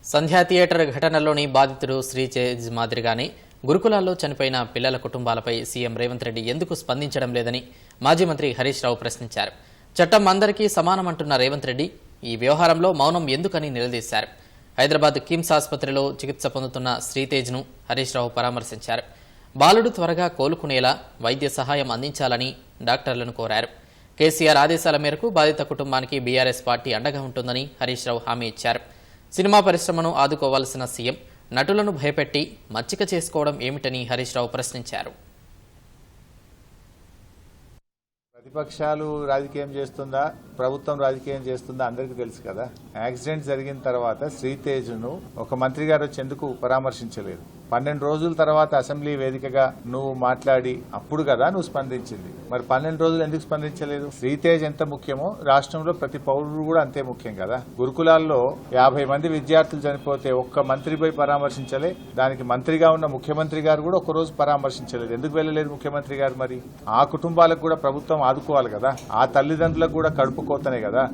సంధ్యా theatre ఘటనలోని బాధితుడు శ్రీతేజ్ మాదిరిగానే గురుకులాల్లో చనిపోయిన పిల్లల కుటుంబాలపై సీఎం రేవంత్ రెడ్డి ఎందుకు స్పందించడం లేదని మాజీ మంత్రి హరీష్ రావు ప్రశ్నించారు. చట్టం అందరికీ సమానమంటున్న రేవంత్ రెడ్డి ఈ వ్యవహారంలో మౌనం ఎందుకని నిలదీశారు. హైదరాబాద్ కిమ్స్ ఆసుపత్రిలో చికిత్స పొందుతున్న శ్రీతేజ్ను హరీష్ రావు పరామర్శించారు. బాలుడు త్వరగా కోలుకునేలా వైద్య సహాయం అందించాలని డాక్టర్లను కోరారు. కేసీఆర్ ఆదేశాల మేరకు బాధిత కుటుంబానికి బీఆర్ఎస్ పార్టీ అండగా ఉంటుందని హరీష్ రావు హామీ ఇచ్చారు. సినిమా పరిశ్రమను ఆదుకోవాల్సిన సీఎం నటులను భయపెట్టి మచ్చిక చేసుకోవడం ఏమిటని హరీష్ రావు ప్రశ్నించారు. ప్రతిపక్షాలు రాజకీయం చేస్తుందా, ప్రభుత్వం రాజకీయం చేస్తుందా అందరికీ తెలుసు కదా. యాక్సిడెంట్ జరిగిన తర్వాత శ్రీతేజ్ను ఒక మంత్రి గారు వచ్చి ఎందుకు పరామర్శించలేదు? 12 రోజుల తర్వాత అసెంబ్లీ వేదికగా నువ్వు మాట్లాడి అప్పుడు కదా నువ్వు స్పందించింది. మరి 12 రోజులు ఎందుకు స్పందించలేదు? శ్రీతేజ్ ఎంత ముఖ్యమో రాష్ట్రంలో ప్రతి పౌరుడు కూడా అంతే ముఖ్యం కదా. గురుకులాల్లో 50 మంది విద్యార్థులు చనిపోతే ఒక్క మంత్రిపై పరామర్శించలే. దానికి మంత్రిగా ఉన్న ముఖ్యమంత్రి గారు కూడా ఒక రోజు పరామర్శించలేదు. ఎందుకు వెళ్ళలేదు ముఖ్యమంత్రి గారు? మరి ఆ కుటుంబాలకు కూడా ప్రభుత్వం ఆదుకోవాలి కదా. ఆ తల్లిదండ్రులకు కూడా కడుపు కోతనే కదా.